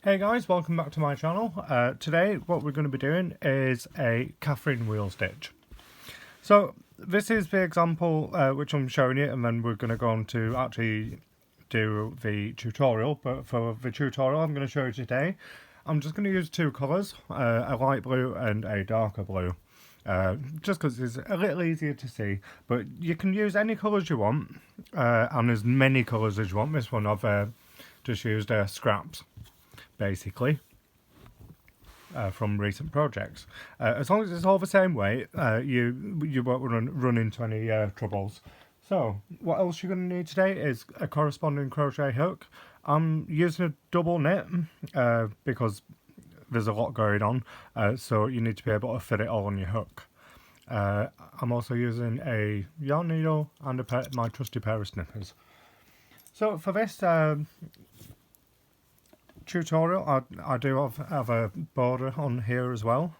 Hey guys, welcome back to my channel. Today what we're going to be doing is a Katherine wheel stitch. So this is the example which I'm showing you, and then we're going to go on to actually do the tutorial. But for the tutorial I'm going to show you today, I'm just going to use two colours, a light blue and a darker blue. Just because it's a little easier to see, but you can use any colours you want, and as many colours as you want. This one I've just used scraps, basically, from recent projects. As long as it's all the same weight, you won't run into any troubles. So what else you're going to need today is a corresponding crochet hook. I'm using a double knit because there's a lot going on, so you need to be able to fit it all on your hook. I'm also using a yarn needle and my trusty pair of snippers. So for this tutorial, I do have a border on here as well,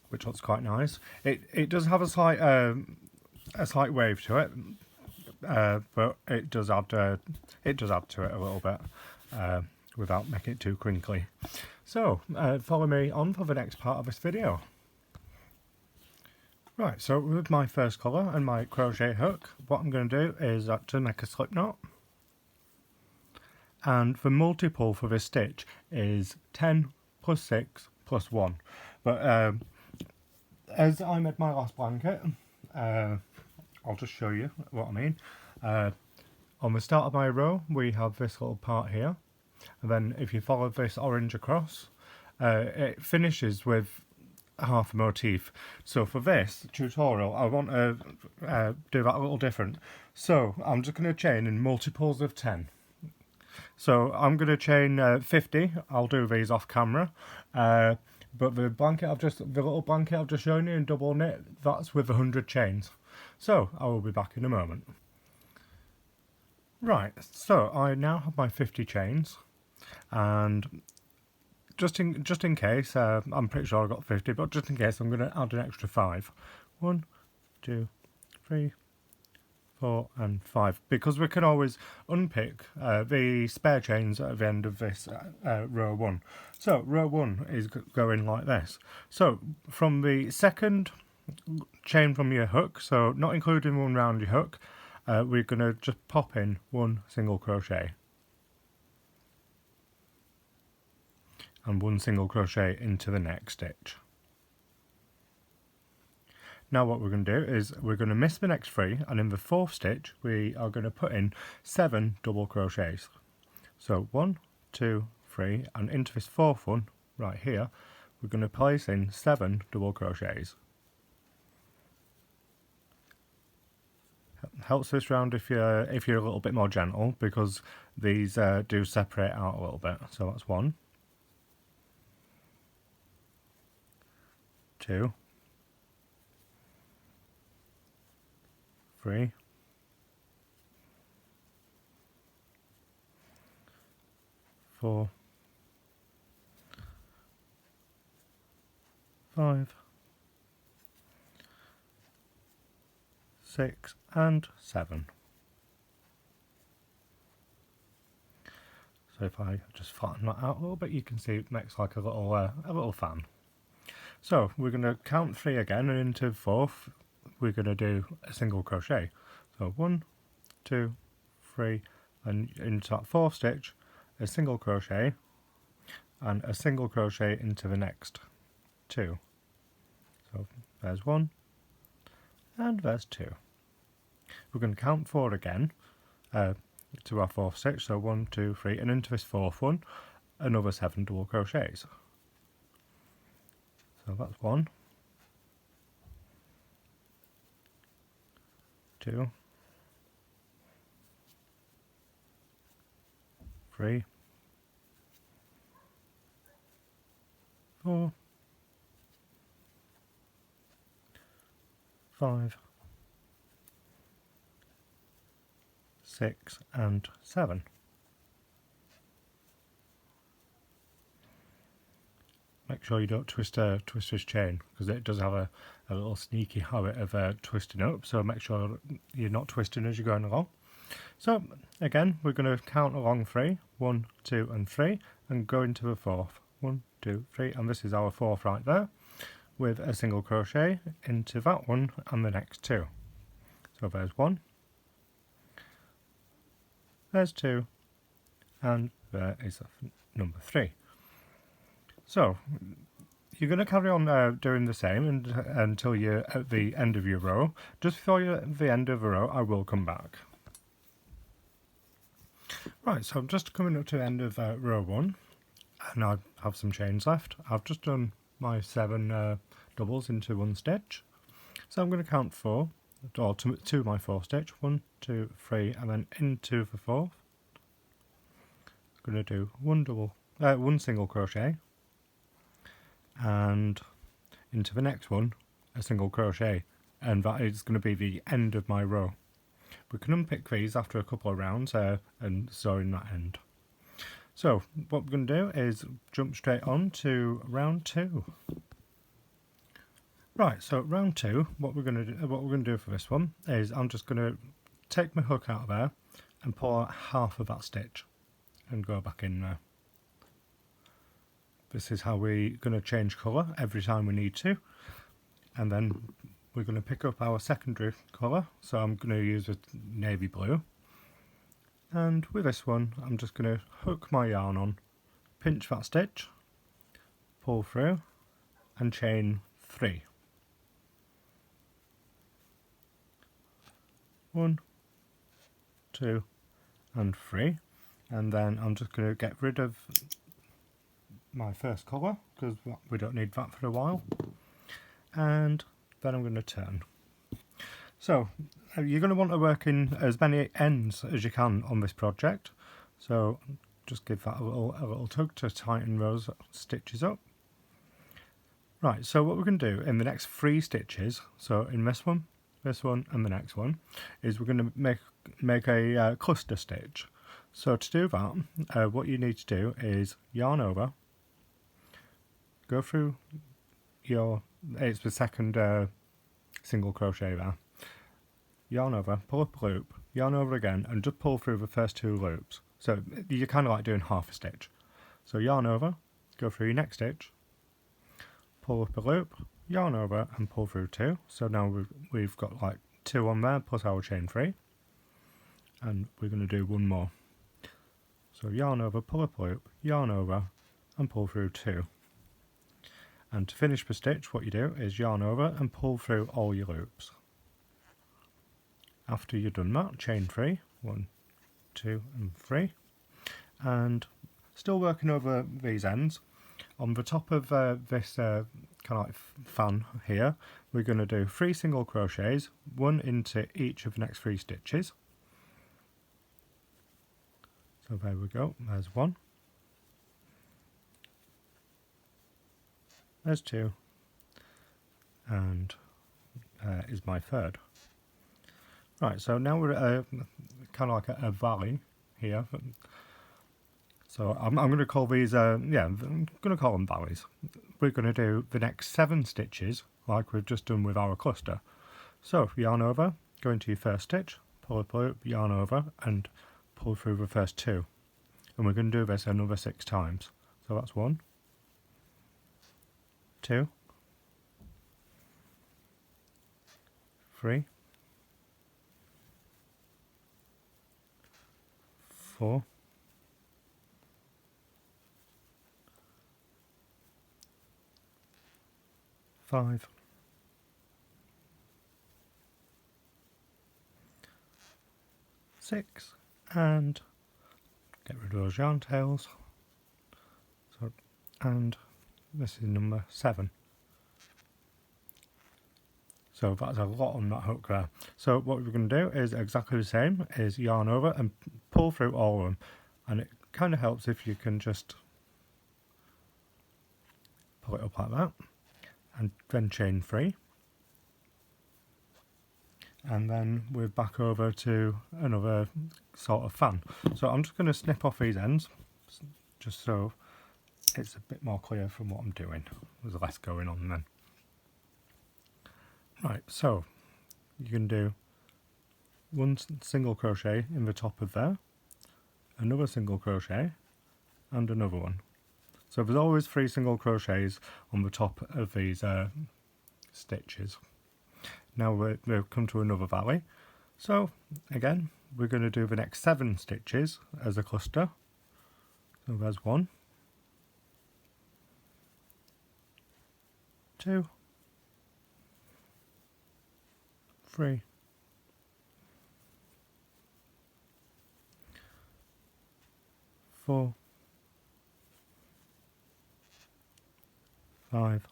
which looks quite nice. It does have a slight wave to it, but it does add to it a little bit without making it too crinkly. So follow me on for the next part of this video. Right, so with my first colour and my crochet hook, what I'm going to do is to make a slip knot. And the multiple for this stitch is 10 plus 6 plus 1. But as I made my last blanket, I'll just show you what I mean. On the start of my row, we have this little part here. And then if you follow this orange across, it finishes with half a motif. So for this tutorial, I want to do that a little different. So I'm just going to chain in multiples of 10. So I'm going to chain 50. I'll do these off camera, but the little blanket I've just shown you in double knit, that's with 100 chains. So I will be back in a moment. Right, so I now have my 50 chains, and just in case, I'm pretty sure I got 50, but just in case, I'm going to add an extra 5. 1, 2, 3, 4 and 5, because we can always unpick the spare chains at the end of this row 1. So row 1 is going like this. So from the second chain from your hook, so not including one round your hook, we're going to just pop in one single crochet and one single crochet into the next stitch. Now what we're going to do is we're going to miss the next 3, and in the 4th stitch we are going to put in 7 double crochets. So 1, 2, 3, and into this 4th one right here we're going to place in 7 double crochets. Helps this round if you're a little bit more gentle, because these do separate out a little bit. So that's 1, 2, 3, 4, 5, 6 and 7. So if I just flatten that out a little bit, you can see it makes like a little fan. So we're going to count 3 again, and into the 4th we're going to do a single crochet. So 1, 2, 3, and into that 4th stitch a single crochet and a single crochet into the next 2. So there's 1 and there's 2. We're going to count 4 again to our 4th stitch, so 1, 2, 3, and into this 4th one another 7 double crochets. So that's 1, 2, 3, 4, 5, 6 and 7. Make sure you don't twist this chain, because it does have a little sneaky habit of twisting up, so make sure you're not twisting as you're going along. So again, we're going to count along 3, 1, 2 and 3, and go into the fourth. 1, 2, 3, and this is our fourth right there, with a single crochet into that one and the next two. So there's 1, there's 2, and there is number 3. So you're going to carry on doing the same until you're at the end of your row. Just before you're at the end of the row, I will come back. Right, so I'm just coming up to the end of row 1, and I have some chains left. I've just done my 7 doubles into 1 stitch. So I'm going to count 4, or to my 4 stitch. 1, 2, 3, and then into the 4th. I'm going to do 1 single crochet, and into the next one a single crochet, and that is going to be the end of my row. We can unpick these after a couple of rounds and sew in that end. So what we're going to do is jump straight on to round 2. Right, so round 2, what we're going to do for this one is I'm just going to take my hook out of there and pull out half of that stitch and go back in there. This is how we're going to change colour every time we need to, and then we're going to pick up our secondary colour. So I'm going to use a navy blue, and with this one I'm just going to hook my yarn on, pinch that stitch, pull through and chain 3. 1, 2 and 3, and then I'm just going to get rid of my first colour because we don't need that for a while, and then I'm going to turn. So you're going to want to work in as many ends as you can on this project, so just give that a little tug to tighten those stitches up. Right, so what we're going to do in the next 3 stitches, so in this one and the next one, is we're going to make a cluster stitch. So to do that, what you need to do is yarn over, go through it's the second single crochet there, yarn over, pull up a loop, yarn over again, and just pull through the first 2 loops. So you're kind of like doing half a stitch. So yarn over, go through your next stitch, pull up a loop, yarn over and pull through 2. So now we've got like 2 on there plus our chain 3, and we're going to do 1 more. So yarn over, pull up a loop, yarn over and pull through 2. And to finish the stitch, what you do is yarn over and pull through all your loops. After you've done that, chain 3, 1, 2 and 3, and still working over these ends. On the top of this kind of like fan here, we're going to do 3 single crochets, 1 into each of the next 3 stitches. So there we go, there's 1, there's 2, and is my 3rd. Right, so now we're at kind of like a valley here. So I'm going to call these, I'm going to call them valleys. We're going to do the next 7 stitches like we've just done with our cluster. So yarn over, go into your first stitch, pull up a loop, yarn over and pull through the first 2. And we're going to do this another 6 times. So that's 1, 2, 3, 4, 5, 6, and get rid of those yarn tails. So, and this is number 7. So that's a lot on that hook there. So what we're going to do is exactly the same, is yarn over and pull through all of them. And it kind of helps if you can just pull it up like that, and then chain 3. And then we're back over to another sort of fan. So I'm just going to snip off these ends, just so it's a bit more clear from what I'm doing. There's less going on then. Right, so you can do 1 single crochet in the top of there, another single crochet, and another one. So there's always 3 single crochets on the top of these stitches. Now we've come to another valley. So again, we're going to do the next 7 stitches as a cluster. So there's 1, 2, 3, 4, 5,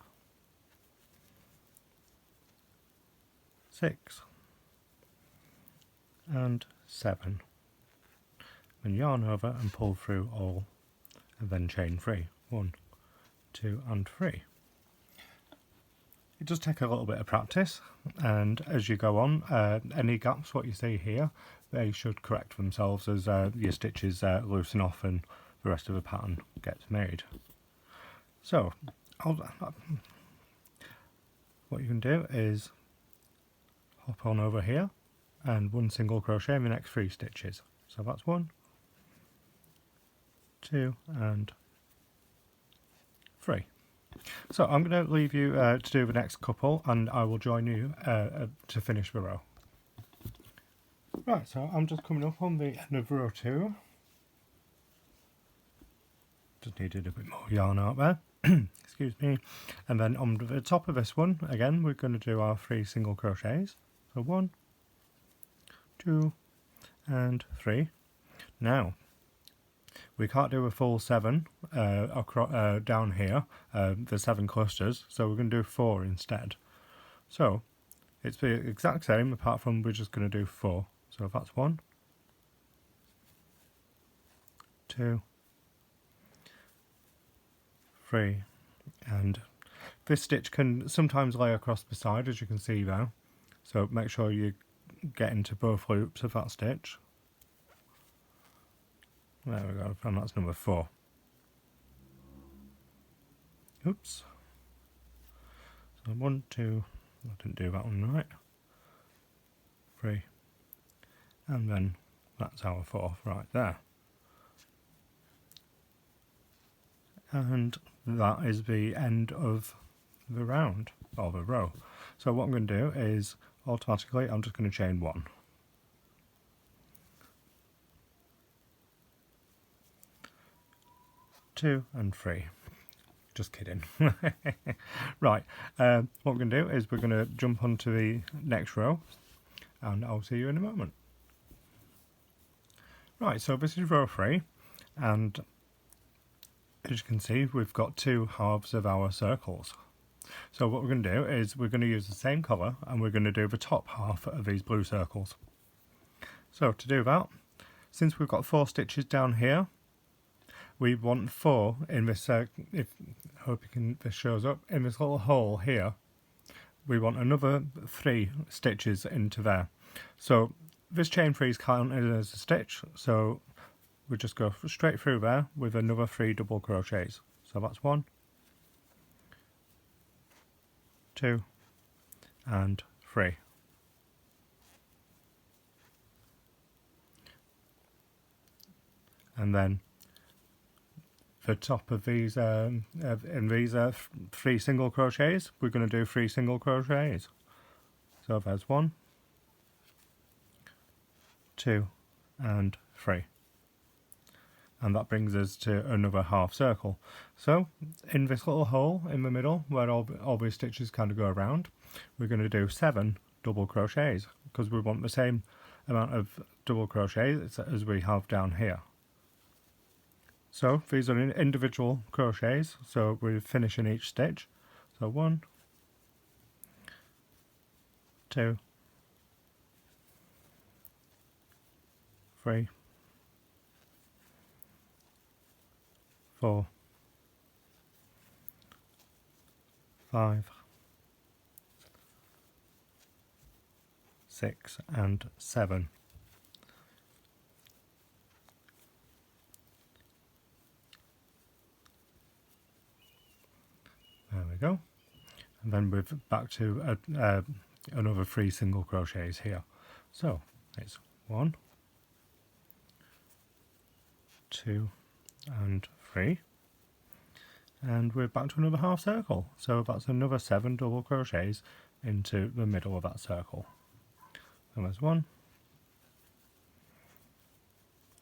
6, and 7. Then yarn over and pull through all, and then chain 3. 1, 2, and 3. It does take a little bit of practice, and as you go on, any gaps what you see here, they should correct themselves as your stitches loosen off and the rest of the pattern gets made. So what you can do is hop on over here and 1 single crochet in the next 3 stitches. So that's 1, 2, and 3. So I'm going to leave you to do the next couple, and I will join you to finish the row. Right, so I'm just coming up on the end of row 2. Just needed a bit more yarn out there. Excuse me. And then on the top of this one, again, we're going to do our 3 single crochets. So 1, 2, and 3. Now, we can't do a full 7 down here, the 7 clusters, so we're going to do 4 instead. So it's the exact same, apart from we're just going to do 4. So that's 1, 2, 3, and this stitch can sometimes lay across the side, as you can see there. So make sure you get into both loops of that stitch. There we go, and that's number 4. Oops. So 1, 2, I didn't do that one right. 3, and then that's our 4th right there. And that is the end of the round, or the row. So what I'm going to do is, automatically, I'm just going to chain 1. 2 and 3. Just kidding. Right, what we're going to do is we're going to jump onto the next row, and I'll see you in a moment. Right, so this is row 3, and as you can see, we've got 2 halves of our circles. So what we're going to do is we're going to use the same colour, and we're going to do the top half of these blue circles. So to do that, since we've got 4 stitches down here, we want 4 in this, hope this shows up, in this little hole here. We want another 3 stitches into there. So this chain 3 is counted as a stitch, so we just go straight through there with another 3 double crochets. So that's 1, 2, and 3. And then the top of these, in these 3 single crochets, we're going to do 3 single crochets. So there's 1, 2, and 3. And that brings us to another half circle. So in this little hole in the middle, where all these stitches kind of go around, we're going to do 7 double crochets, because we want the same amount of double crochets as we have down here. So these are individual crochets, so we're finishing each stitch. So 1, 2, 3, 4, 5, 6, and 7. There we go. And then we're back to another 3 single crochets here. So it's 1, 2, and 3, and we're back to another half circle. So that's another 7 double crochets into the middle of that circle. So there's 1,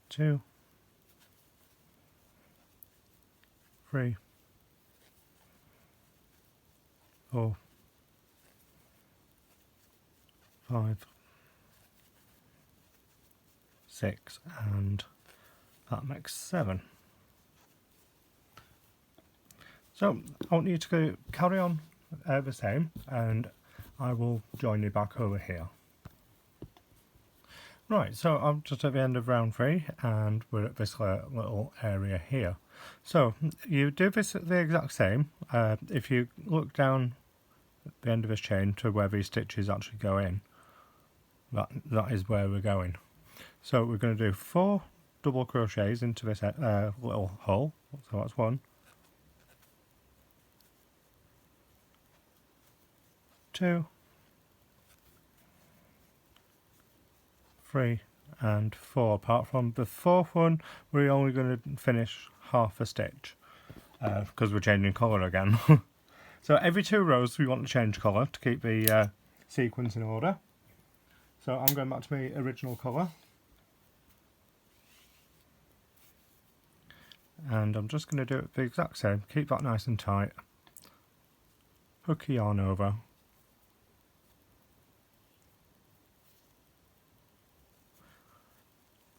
2, 3, 4, 5, 6, and that makes 7. So I want you to carry on the same, and I will join you back over here. Right, so I'm just at the end of round 3, and we're at this little area here. So you do this the exact same. If you look down at the end of this chain to where these stitches actually go in, that is where we're going. So we're going to do 4 double crochets into this little hole. So that's 1, 2, 3, and 4. Apart from the 4th one, we're only going to finish half a stitch because we're changing colour again. So every 2 rows we want to change colour to keep the sequence in order. So I'm going back to my original colour, and I'm just going to do it the exact same. Keep that nice and tight. Hook your yarn over.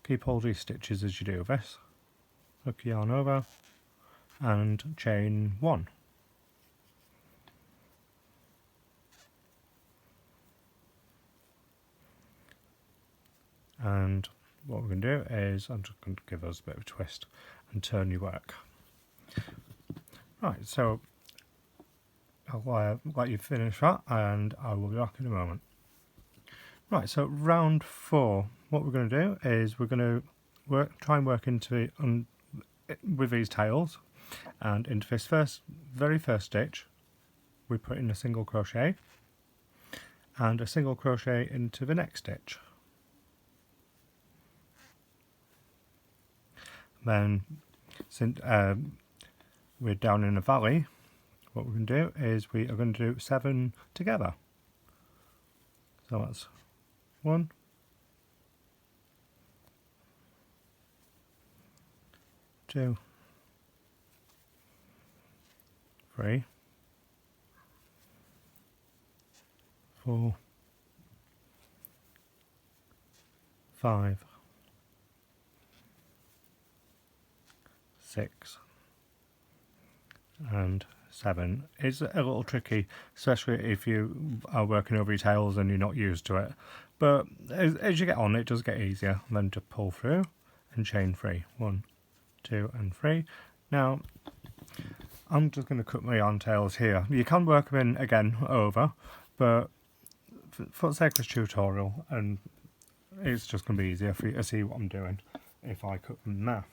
Keep all these stitches as you do this. Hook your yarn over and chain 1. And what we're going to do is, I'm just going to give us a bit of a twist and turn your work. Right, so I'll let you finish that, and I will be back in a moment. Right, so round 4, what we're going to do is we're going to try and work into with these tails, and into this very first stitch we put in a single crochet and a single crochet into the next stitch. Then, since we're down in a valley, what we're going to do is we are going to do 7 together. So that's 1, 2, 3, 4, 5, 6, and 7. It's a little tricky, especially if you are working over your tails and you're not used to it. But as you get on, it does get easier. Then to pull through and chain 3. 1, 2, and 3. Now, I'm just going to cut my yarn tails here. You can work them in again over, but for the sake of this tutorial, and it's just going to be easier for you to see what I'm doing if I cut them now.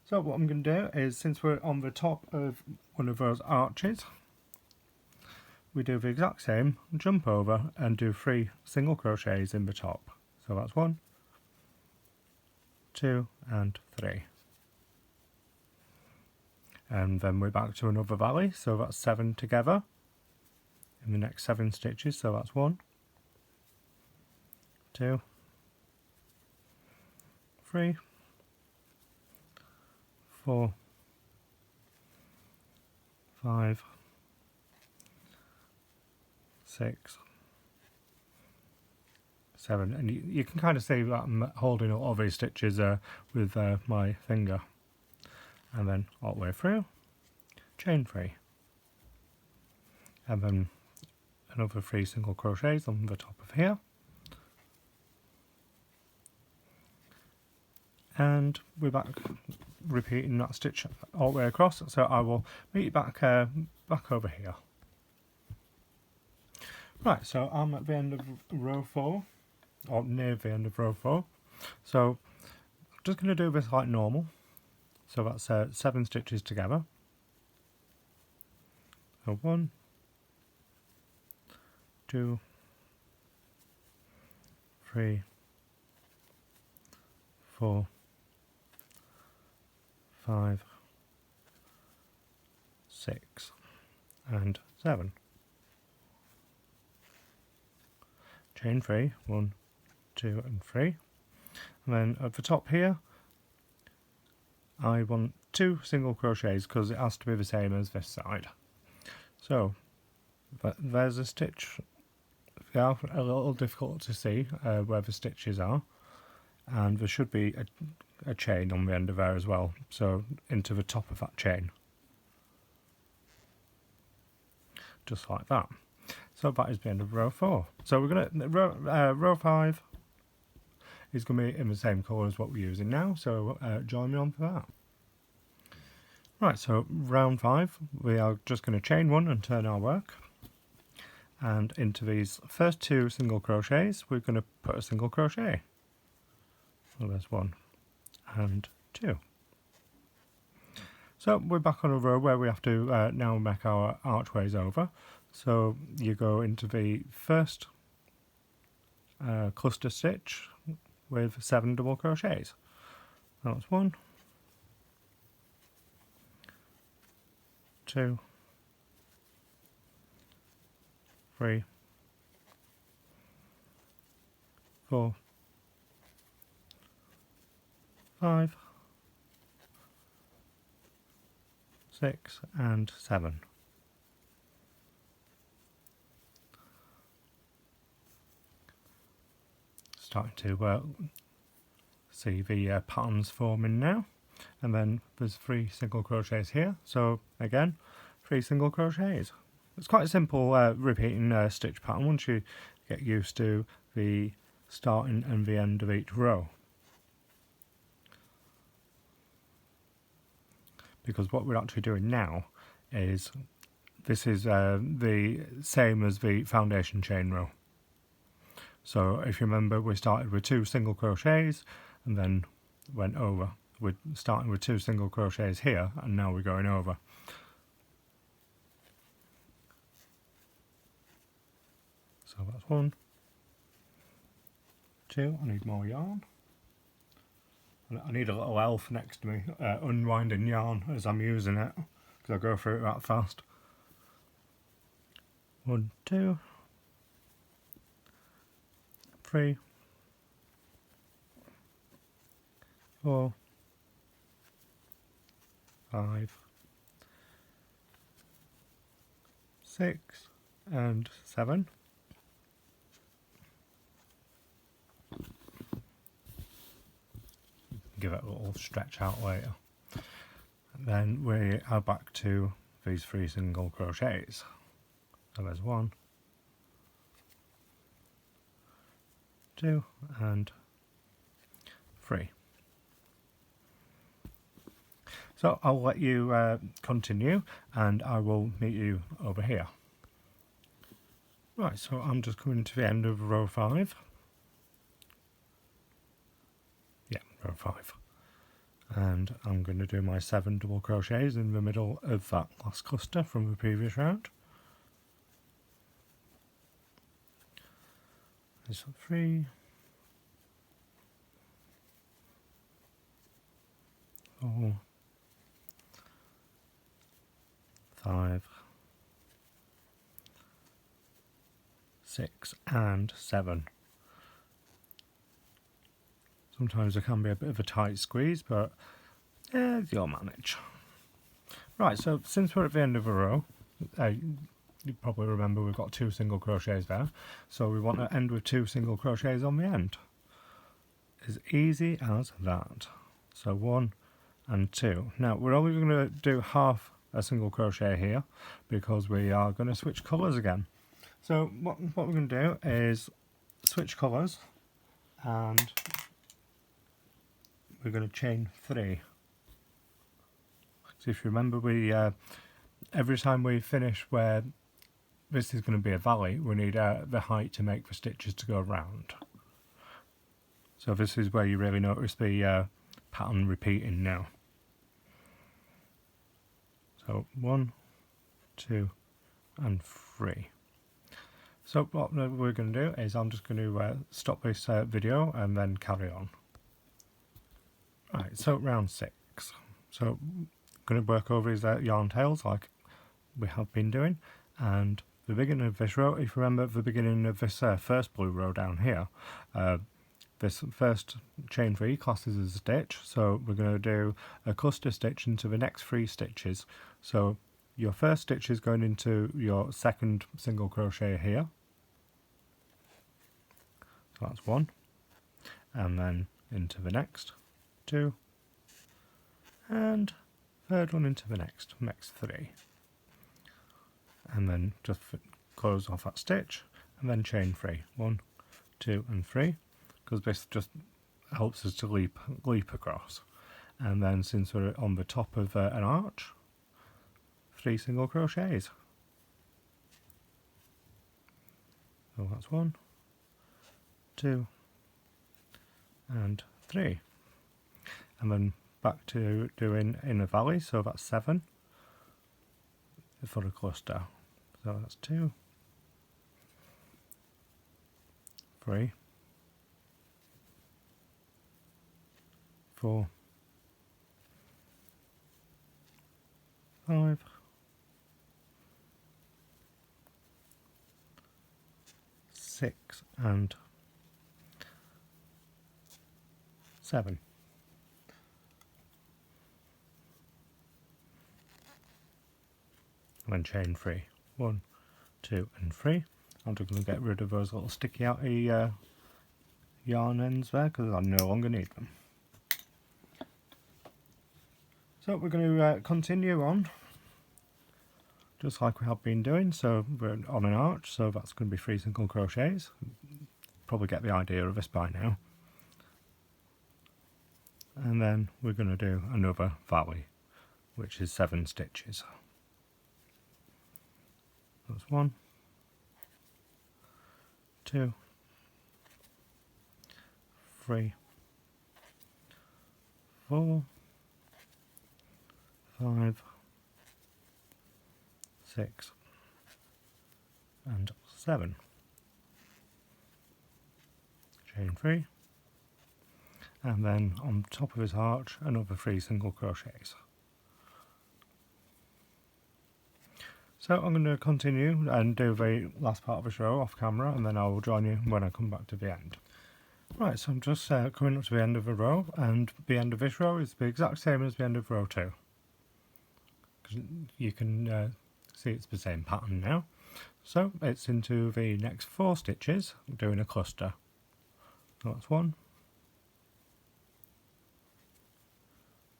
So what I'm going to do is, since we're on the top of one of those arches, we do the exact same, jump over and do 3 single crochets in the top. So that's 1, 2, and 3. And then we're back to another valley, so that's 7 together in the next 7 stitches. So that's 1, 2, 3, 4, 5, 6, 7, and you can kind of see that I'm holding all these stitches with my finger, and then all the way through, chain 3, and then another 3 single crochets on the top of here, and we're back repeating that stitch all the way across. So I will meet you back over here. Right, so I'm at the end of row 4, or near the end of row 4. So I'm just going to do this like normal. So that's 7 stitches together. So 1, 2, 3, 4, 5, 6 and 7. Chain 3, 1, 2 and 3. And then at the top here I want 2 single crochets because it has to be the same as this side. So there's a stitch. They are a little difficult to see where the stitches are, and there should be a chain on the end of there as well, so into the top of that chain, just like that. So that is the end of row 4. So we're going to row 5 is going to be in the same colour as what we're using now, so join me on for that. Right, so round 5 we are just going to chain 1 and turn our work, and into these first 2 single crochets we're going to put a single crochet. So there's 1 and 2. So we're back on a row where we have to now make our archways over. So you go into the first cluster stitch with 7 double crochets. That's 1, 2, 3, 4, 5, 6 and 7. Starting to see the patterns forming now, and then there's 3 single crochets here, so again 3 single crochets. It's quite a simple repeating stitch pattern once you get used to the starting and the end of each row. Because what we're actually doing now is, this is the same as the foundation chain row. So if you remember, we started with 2 single crochets and then went over. We're starting with 2 single crochets here, and now we're going over. So that's 1, 2, I need more yarn. I need a little elf next to me unwinding yarn as I'm using it, because I go through it that fast. 1, 2, 3, 4, 5, 6 and 7. Give it a little stretch out later. And then we are back to these 3 single crochets. So there's 1, 2 and 3. So I'll let you continue, and I will meet you over here. Right, so I'm just coming to the end of row 5. Yeah, row 5. And I'm going to do my 7 double crochets in the middle of that last cluster from the previous round. There's 3, 4, 5, 6 and 7. Sometimes there can be a bit of a tight squeeze, but you'll manage. Right, so since we're at the end of a row, you probably remember we've got 2 single crochets there, so we want to end with 2 single crochets on the end. As easy as that. So 1 and 2. Now we're only going to do half a single crochet here because we are going to switch colours again. So what we're going to do is switch colours, and we're going to chain 3. So if you remember, we every time we finish where this is going to be a valley, we need the height to make the stitches to go round. So this is where you really notice the pattern repeating now. So 1, 2 and 3. So what we're going to do is I'm just going to stop this video and then carry on. Right, so round 6. So I'm going to work over his yarn tails like we have been doing, and the beginning of this row, if you remember the beginning of this first blue row down here, this first chain 3 classes as a stitch, so we're going to do a cluster stitch into the next 3 stitches. So your first stitch is going into your second single crochet here, so that's 1, and then into the next 2, and third one into the next 3, and then just close off that stitch and then chain 3, 1, 2 and 3, because this just helps us to leap across. And then since we're on the top of an arch, 3 single crochets. So that's 1, 2 and 3, and then back to doing in a valley, so that's 7 for a cluster. So that's 2, 3, 4, 5, 6 and 7. And then chain 3, 1, 2 and 3. I'm just going to get rid of those little sticky outy yarn ends there because I no longer need them. So we're going to continue on just like we have been doing. So we're on an arch, so that's going to be 3 single crochets. Probably get the idea of this by now. And then we're going to do another valley, which is 7 stitches. That's 1, 2, 3, 4, 5, 6 and 7. Chain 3, and then on top of his arch another 3 single crochets. So I'm going to continue and do the last part of this row off camera, and then I will join you when I come back to the end. Right, so I'm just coming up to the end of the row, and the end of this row is the exact same as the end of row 2. You can see it's the same pattern now. So it's into the next 4 stitches, doing a cluster. So that's 1,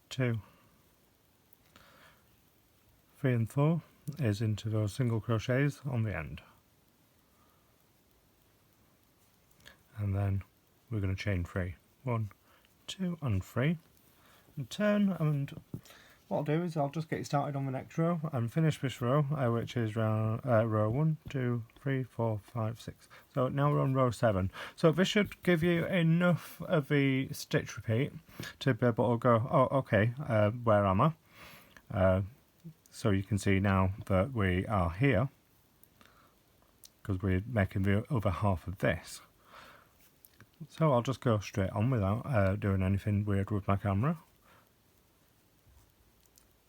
2, 3 and 4 is into those single crochets on the end. And then we're going to chain 3, 1, 2 and 3, and turn, and what I'll do is I'll just get started on the next row and finish this row, which is row 1, 2, 3, 4, 5, 6. So now we're on row 7. So this should give you enough of the stitch repeat to be able to go, oh okay, where am I? So you can see now that we are here, because we're making the other half of this. So I'll just go straight on without doing anything weird with my camera.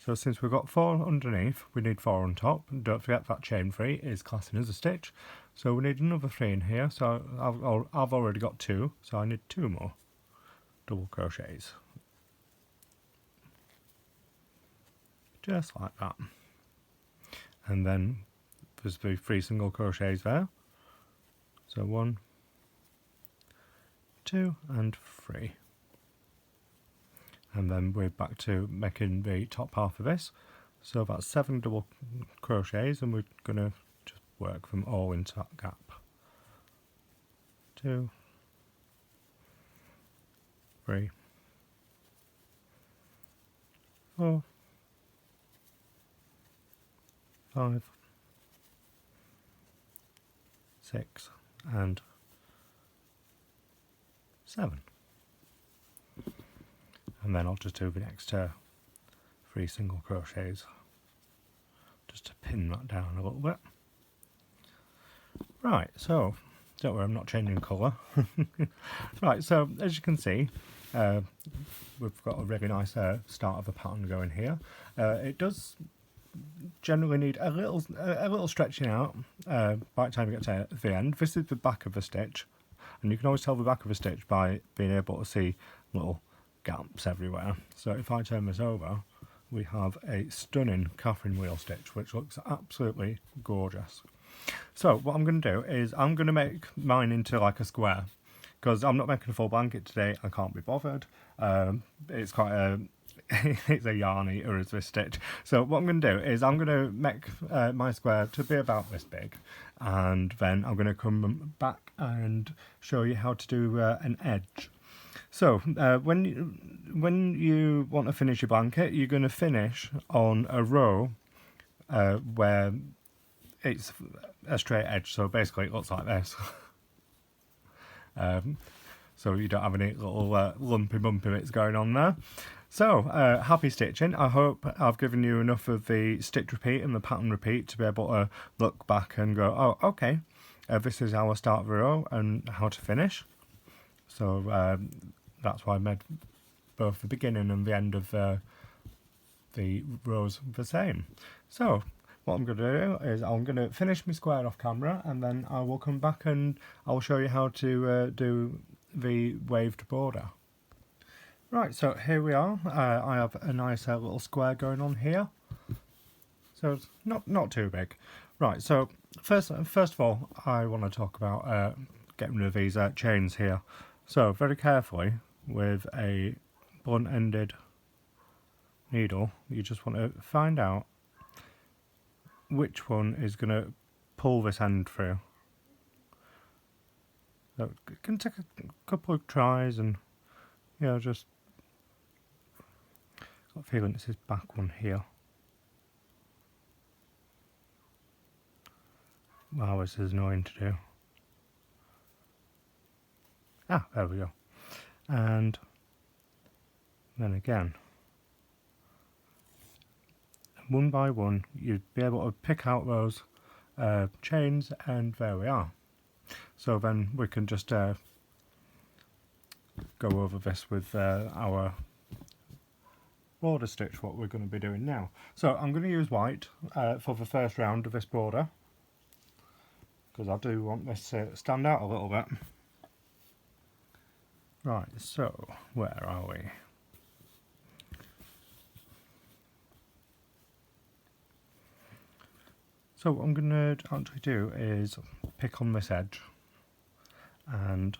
So since we've got 4 underneath, we need 4 on top. And don't forget that chain 3 is classing as a stitch. So we need another 3 in here. So I've already got 2, so I need 2 more double crochets. Just like that. And then there's the 3 single crochets there. So 1, 2 and 3. And then we're back to making the top half of this. So that's 7 double crochets, and we're going to just work them all into that gap. 2, 3, 4, 5, 6 and 7. And then I'll just do the next 3 single crochets just to pin that down a little bit. Right, so don't worry, I'm not changing colour. Right, so as you can see, we've got a really nice start of a pattern going here. It does generally need a little stretching out by the time you get to the end. This is the back of the stitch, and you can always tell the back of a stitch by being able to see little gaps everywhere. So if I turn this over, we have a stunning Catherine wheel stitch, which looks absolutely gorgeous. So what I'm going to do is I'm going to make mine into like a square, because I'm not making a full blanket today. I can't be bothered. It's quite a it's a yarn eater, is this stitch. So what I'm going to do is I'm going to make my square to be about this big, and then I'm going to come back and show you how to do an edge. So when you want to finish your blanket, you're going to finish on a row where it's a straight edge. So basically it looks like this. So you don't have any little lumpy bumpy bits going on there. So happy stitching. I hope I've given you enough of the stitch repeat and the pattern repeat to be able to look back and go, oh, okay, this is how I start the row and how to finish. So that's why I made both the beginning and the end of the rows the same. So what I'm going to do is I'm going to finish my square off camera, and then I will come back and I'll show you how to do the waved border. Right, so here we are. I have a nice little square going on here. So it's not too big. Right, so first of all, I want to talk about getting rid of these chains here. So very carefully, with a blunt-ended needle, you just want to find out which one is going to pull this end through. So it can take a couple of tries, and just got a feeling it's this back one here. Wow, this is annoying to do. Ah, there we go. And then again, one by one, you'd be able to pick out those chains, and there we are. So then we can just go over this with our border stitch, what we're going to be doing now. So I'm going to use white for the first round of this border, because I do want this to stand out a little bit. Right, so where are we? So what I'm going to actually do is pick on this edge, and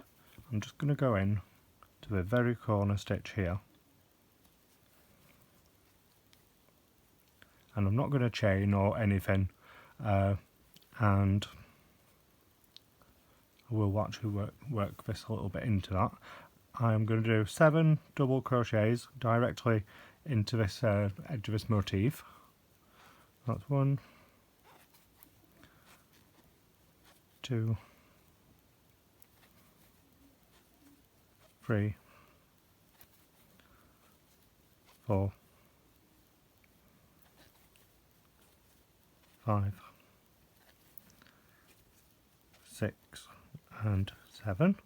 I'm just going to go in to the very corner stitch here, and I'm not going to chain or anything, and I will actually work this a little bit into that. I'm going to do 7 double crochets directly into this edge of this motif. That's 1, 2, 3, 4, 5, 6 and 7.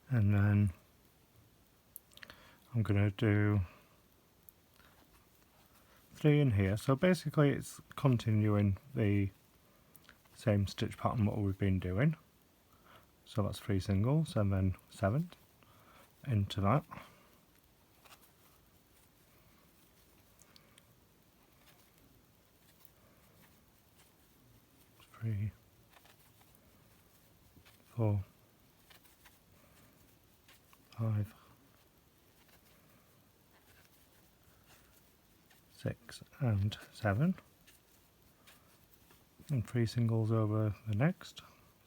And then I'm going to do 3 in here. So basically it's continuing the same stitch pattern what we've been doing. So that's 3 singles and then 7 into that. 3, 4, 5, 6 and 7, and 3 singles over the next.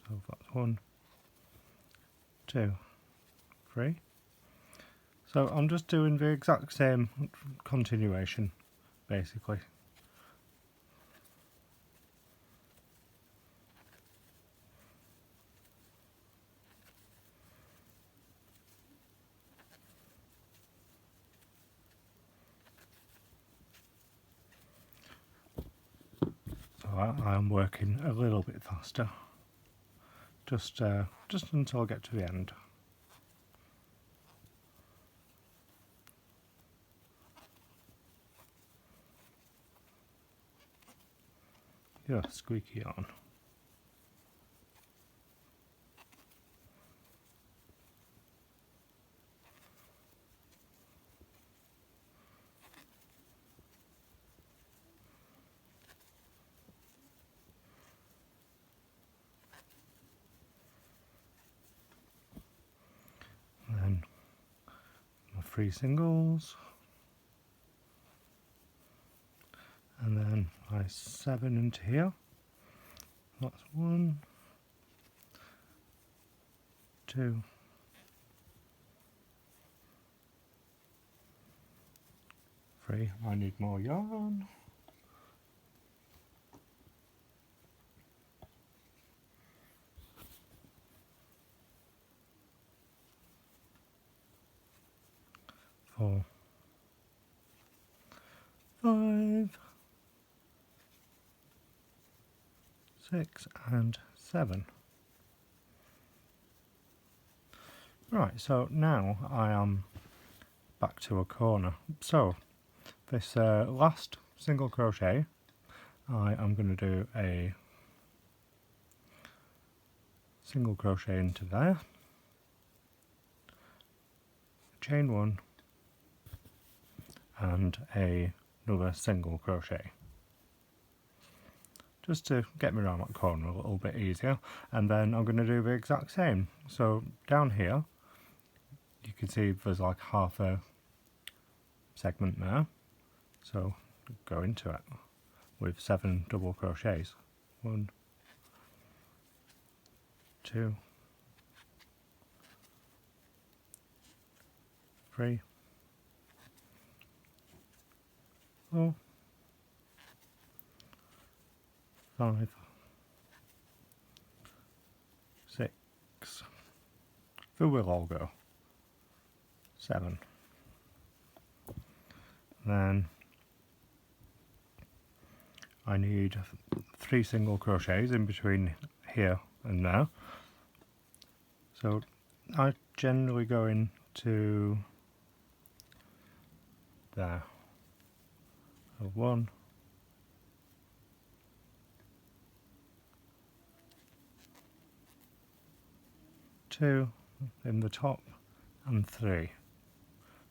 So that's 1, 2, 3. So I'm just doing the exact same continuation basically. So why I am working a little bit faster, just until I get to the end. Yeah, squeaky on. And then my 3 singles, and then my 7 into here. That's 1, 2, 3. I need more yarn. 4, 5, 6 and 7. Right, so now I am back to a corner. So this last single crochet, I am going to do a single crochet into there, chain 1 and another single crochet, just to get me around that corner a little bit easier. And then I'm going to do the exact same. So down here you can see there's like half a segment there, so go into it with 7 double crochets. 1, 2, 3, 4, 5, 6. There will all go. 7. Then I need 3 single crochets in between here and there. So I generally go into there. So 1, 2 in the top, and 3.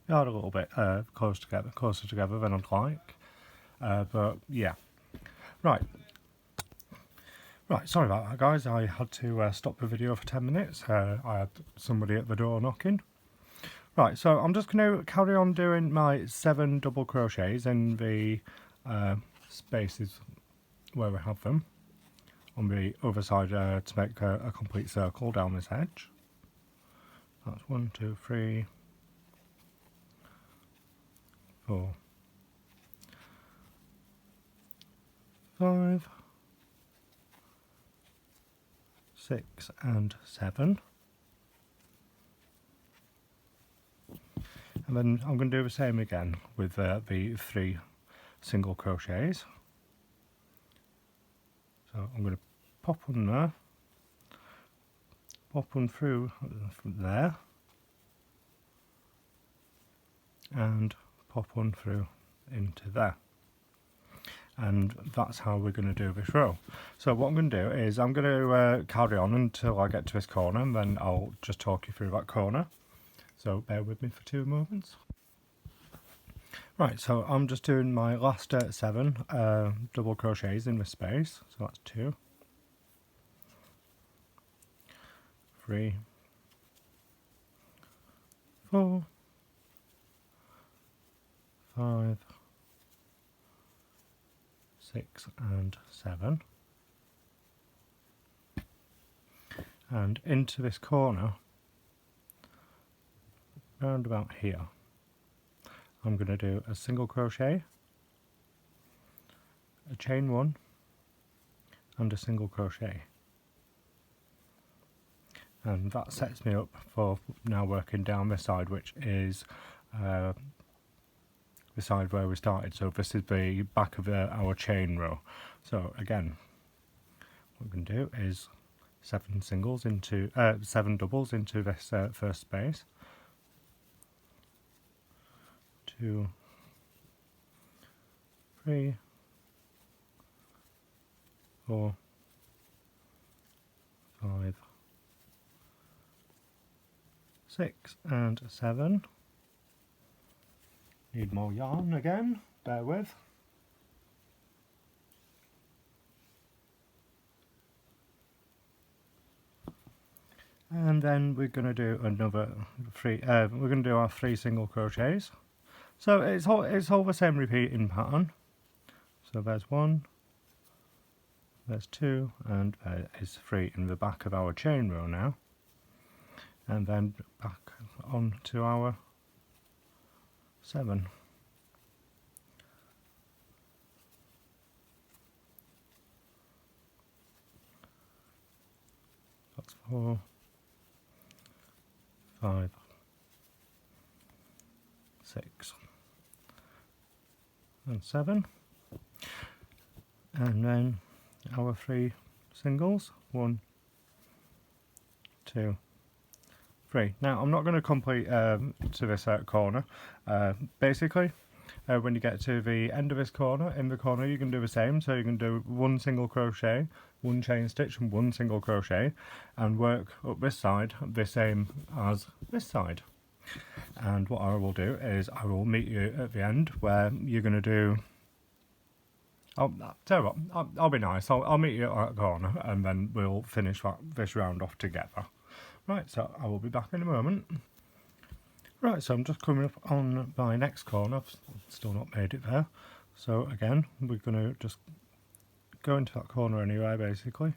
They are a little bit closer together than I'd like, but yeah. Right, sorry about that guys, I had to stop the video for 10 minutes, I had somebody at the door knocking. Right, so I'm just going to carry on doing my 7 double crochets in the spaces where we have them on the other side to make a complete circle down this edge. That's 1, 2, 3, 4, 5, 6 and 7. And then I'm going to do the same again with the 3 single crochets. So I'm going to pop one there, pop one through there, and pop one through into there. And that's how we're going to do this row. So what I'm going to do is I'm going to carry on until I get to this corner, and then I'll just talk you through that corner. So bear with me for 2 moments. Right, so I'm just doing my last 7 double crochets in this space. So that's 2, 3, 4, 5, 6 and 7. And into this corner, round about here, I'm going to do a single crochet, a chain 1 and a single crochet, and that sets me up for now working down this side, which is beside where we started. So this is the back of our chain row. So again, what we're going to do is 7 doubles into this first space. 2, 3, 4, 5, 6 and 7. Need more yarn again, bear with. And then we're going to do another 3, we're going to do our 3 single crochets. So it's all the same repeating pattern. So there's 1, there's 2, and there is 3 in the back of our chain row now. And then back on to our 7. That's 4, 5, 6, and 7. And then our 3 singles, 1, 2, 3. Now I'm not going to complete to this corner. Basically, when you get to the end of this corner, in the corner you can do the same. So you can do 1 single crochet, 1 chain stitch and 1 single crochet, and work up this side the same as this side. And what I will do is I will meet you at the end where you're going to do... I'll tell you what, I'll be nice. I'll meet you at that corner and then we'll finish this round off together. Right, so I will be back in a moment. Right, so I'm just coming up on my next corner. I've still not made it there. So again, we're going to just go into that corner anyway, basically,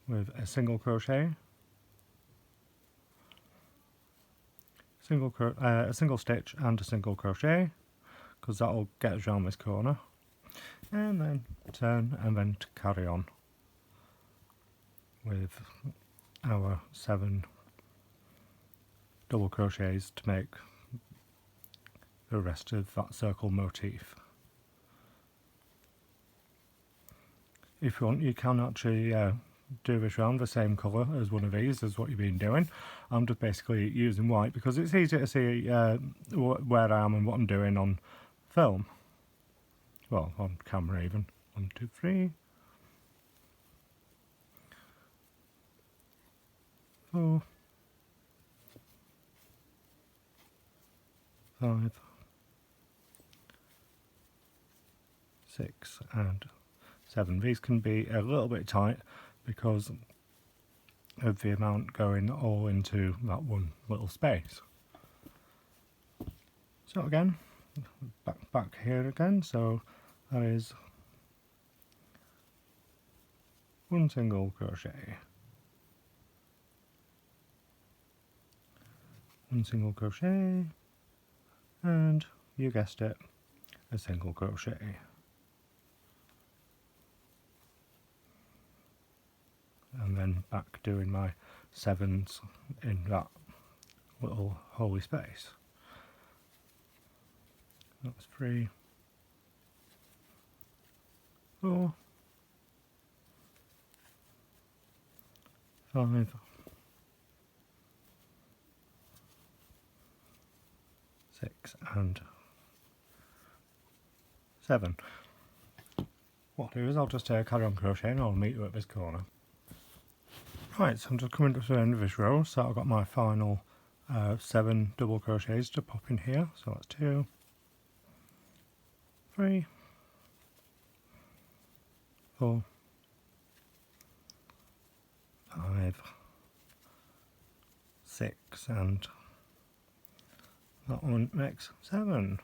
with a single crochet, a single stitch and a single crochet, because that will get us around this corner. And then turn and then to carry on with our 7 double crochets to make the rest of that circle motif. If you want, you can actually do this round the same colour as one of these as what you've been doing. I'm just basically using white because it's easier to see where I am and what I'm doing on film. Well, on camera even. 1, 2, 3, 4, 5, 6 and 7. These can be a little bit tight because of the amount going all into that one little space. So again, back here again, so that is 1 single crochet, 1 single crochet, and you guessed it, a single crochet. And then back doing my 7s in that little holy space. That's 3, 4, 5, 6 and 7. What I'll do is I'll just carry on crocheting and I'll meet you at this corner. Right, so I'm just coming to the end of this row, so I've got my final 7 double crochets to pop in here. So that's 2, 3, 4, 5, 6, and that one makes 7.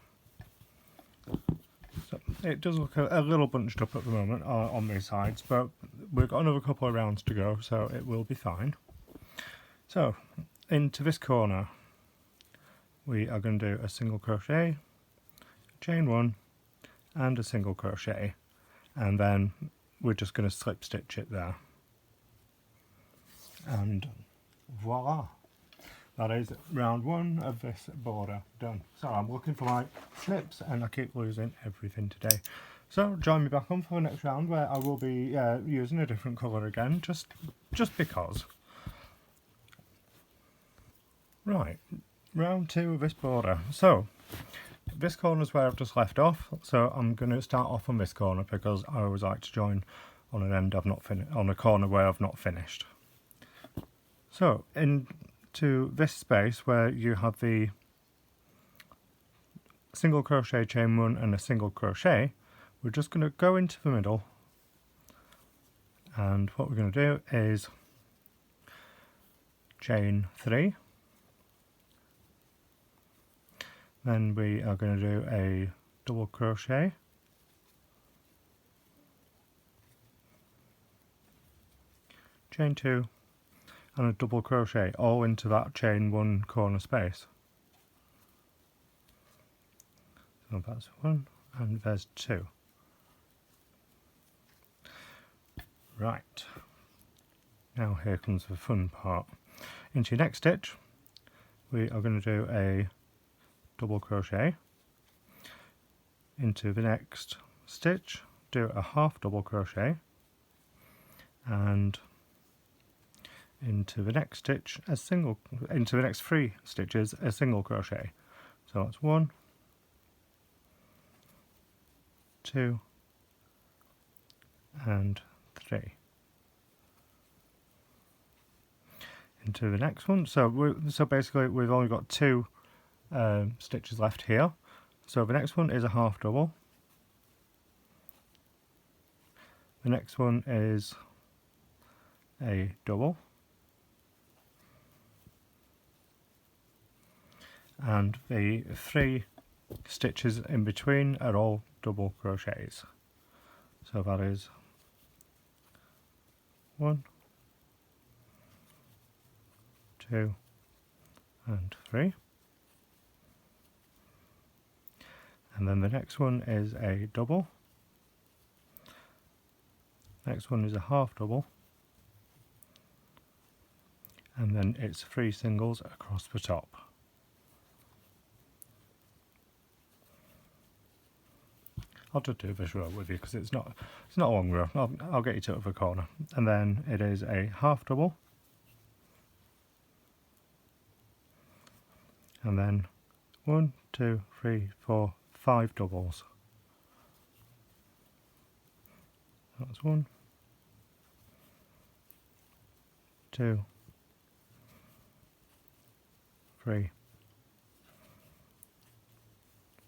So it does look a little bunched up at the moment on these sides, but we've got another couple of rounds to go, so it will be fine. So into this corner we are going to do a single crochet, chain 1 and a single crochet, and then we're just going to slip stitch it there, and voila, that is round 1 of this border done. So I'm looking for my snips and I keep losing everything today. So join me back on for the next round where I will be using a different colour again, just because. Right, round 2 of this border. So this corner is where I've just left off, so I'm going to start off on this corner because I always like to join on an end I've not finished, on a corner where I've not finished. So into this space where you have the single crochet, chain 1 and a single crochet, we're just going to go into the middle, and what we're going to do is chain 3, then we are going to do a double crochet, chain 2 and a double crochet, all into that chain 1 corner space. So that's 1 and there's 2. Right, now here comes the fun part. Into your next stitch we are going to do a double crochet, into the next stitch do a half double crochet, and into the next stitch into the next 3 stitches a single crochet. So that's 1, 2 and 3. Into the next one. So basically we've only got 2 stitches left here. So the next one is a half double. The next one is a double. And the 3 stitches in between are all double crochets. So that is 1, 2 and 3. And then the next one is a double. Next one is a half double. And then it's 3 singles across the top. I'll just do this row with you because it's not a long row. I'll get you to the corner. And then it is a half double. And then 1, 2, 3, 4, 5 doubles. That's 1, 2, 3,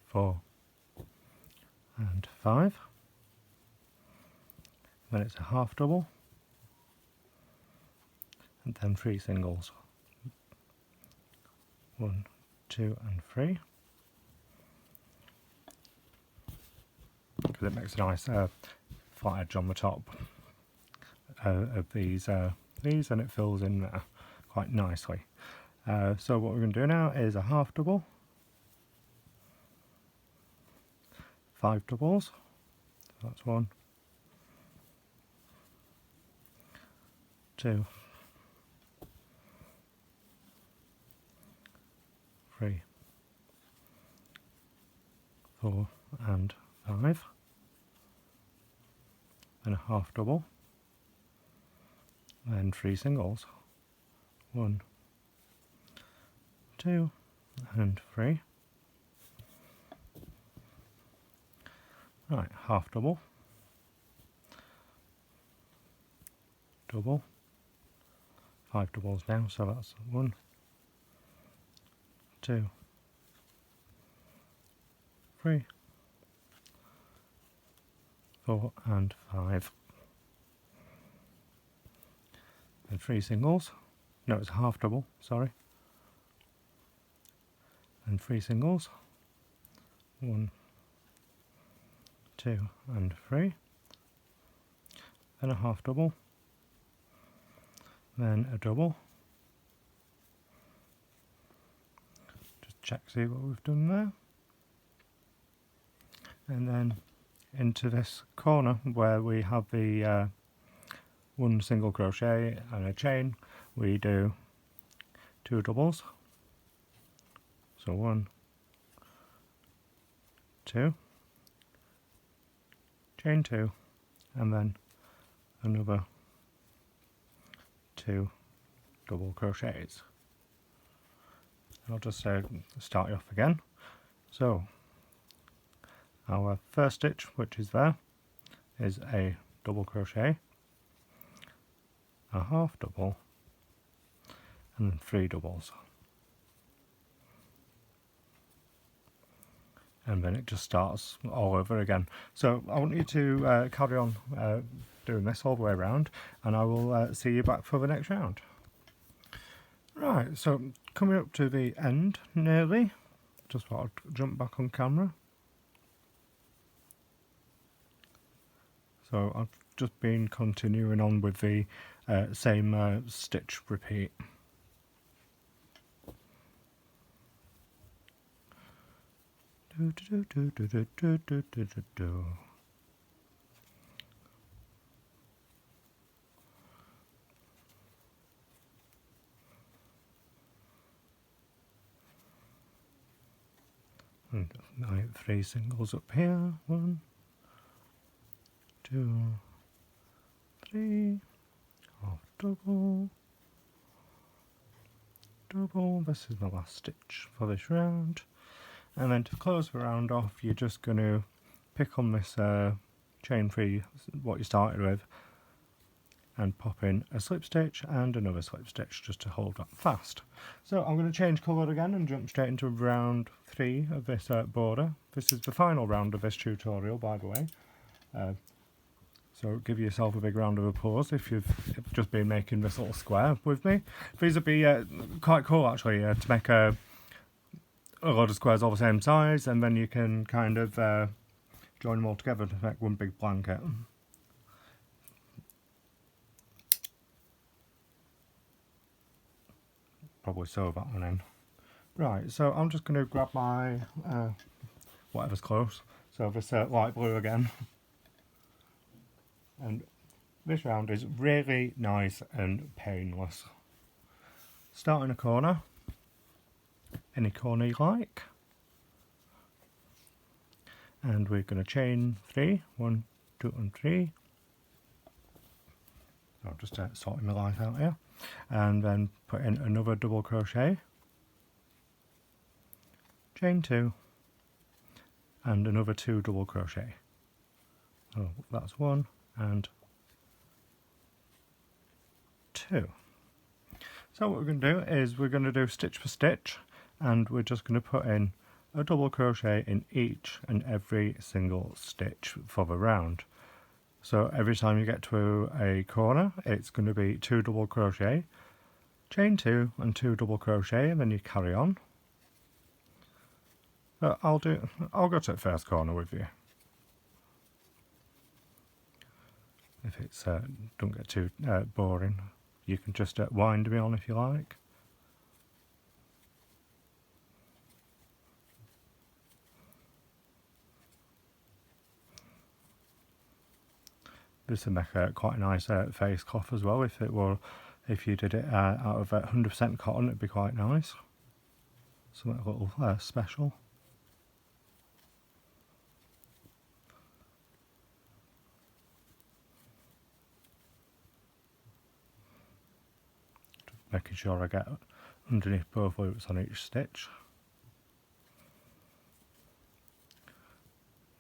4 and 5. Then it's a half double, and then 3 singles. 1, 2 and 3. Because it makes a nice flat edge on the top of these, and it fills in there quite nicely. So what we're going to do now is a half double, 5 doubles, so that's 1, 2, 3, 4 and 5, then a half double, then 3 singles, 1, 2 and 3. Right, half double, double, 5 doubles now, so that's 1, 2, 3, 4 and 5. And 3 singles. No, it's a half double, sorry. And 3 singles. 1, 2 and 3. Then a half double. Then a double. Just check, see what we've done there. And then into this corner where we have the 1 single crochet and a chain, we do 2 doubles, So 1, 2, chain 2, and then another 2 double crochets. I'll just start you off again. So our first stitch, which is there, is a double crochet, a half double, and then 3 doubles. And then it just starts all over again. So I want you to carry on doing this all the way around, and I will see you back for the next round. Right, so coming up to the end nearly, just thought I'd jump back on camera. So I've just been continuing on with the same stitch repeat. Do, do, do, do, do, do, do, do, do, do. And 3 singles up here. 1, 2, 3, half double, double. This is the last stitch for this round. And then to close the round off, you're just going to pick on this chain 3, what you started with, and pop in a slip stitch and another slip stitch just to hold that fast. So I'm going to change colour again and jump straight into round 3 of this border. This is the final round of this tutorial, by the way. So give yourself a big round of applause if you've just been making this little square with me. These would be quite cool actually to make a lot of squares all the same size, and then you can kind of join them all together to make one big blanket. Probably sew that one in. Right, so I'm just going to grab my whatever's close. So this light blue again. And this round is really nice and painless. Start in a corner. Any corner you like, and we're going to chain 3, 1, 2 and 3. So I'm just sorting my light out here, and then put in another double crochet, chain 2, and another 2 double crochet. So that's 1 and 2. So what we're going to do is we're going to do stitch for stitch, and we're just going to put in a double crochet in each and every single stitch for the round. So every time you get to a corner, it's going to be 2 double crochet, chain 2 and 2 double crochet, and then you carry on. I'll go to the first corner with you. If it's don't get too boring, you can just wind me on if you like. This would make quite a nice face cloth as well. If you did it out of 100% cotton, it'd be quite nice. Something a little special. Making sure I get underneath both loops on each stitch.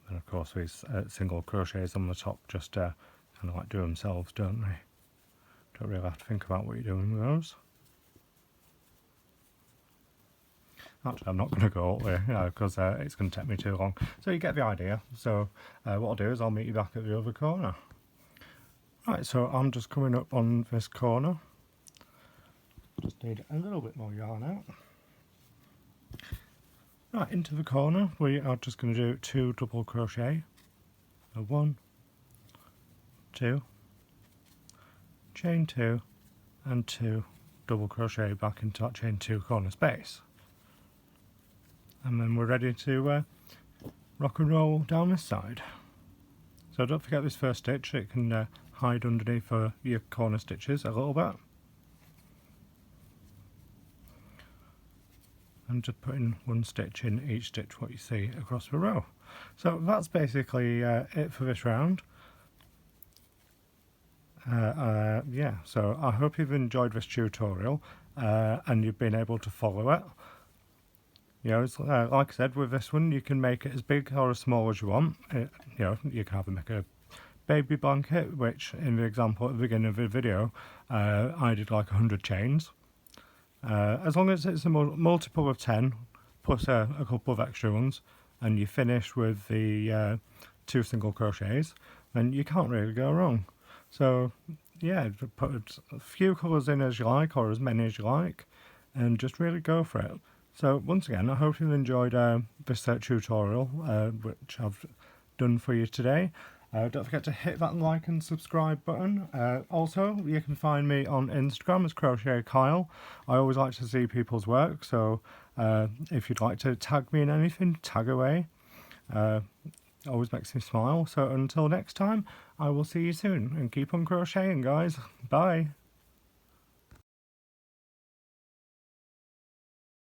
And of course these single crochets on the top just kind of like do themselves, don't they? Don't really have to think about what you're doing with those. Actually, I'm not going to go up there because it's going to take me too long. So you get the idea. So what I'll do is I'll meet you back at the other corner. Right, so I'm just coming up on this corner. Just need a little bit more yarn out. Right, into the corner we are just going to do 2 double crochet. So 1, 2, chain 2 and 2 double crochet back into that chain 2 corner space. And then we're ready to rock and roll down this side. So don't forget this first stitch, it can hide underneath your corner stitches a little bit. and just putting one stitch in each stitch what you see across the row. So that's basically it for this round. Yeah, so I hope you've enjoyed this tutorial and you've been able to follow it. You know, it's, like I said, with this one you can make it as big or as small as you want. You know, you can either make a baby blanket, which in the example at the beginning of the video I did like 100 chains. As long as it's a multiple of 10 plus a couple of extra ones, and you finish with the 2 single crochets, then you can't really go wrong. So yeah, put a few colours in as you like, or as many as you like, and just really go for it. So once again, I hope you've enjoyed this tutorial which I've done for you today. Don't forget to hit that like and subscribe button. Also, you can find me on Instagram as Crochet Kyle. I always like to see people's work, so if you'd like to tag me in anything, tag away. Always makes me smile. So until next time, I will see you soon, and keep on crocheting, guys. Bye.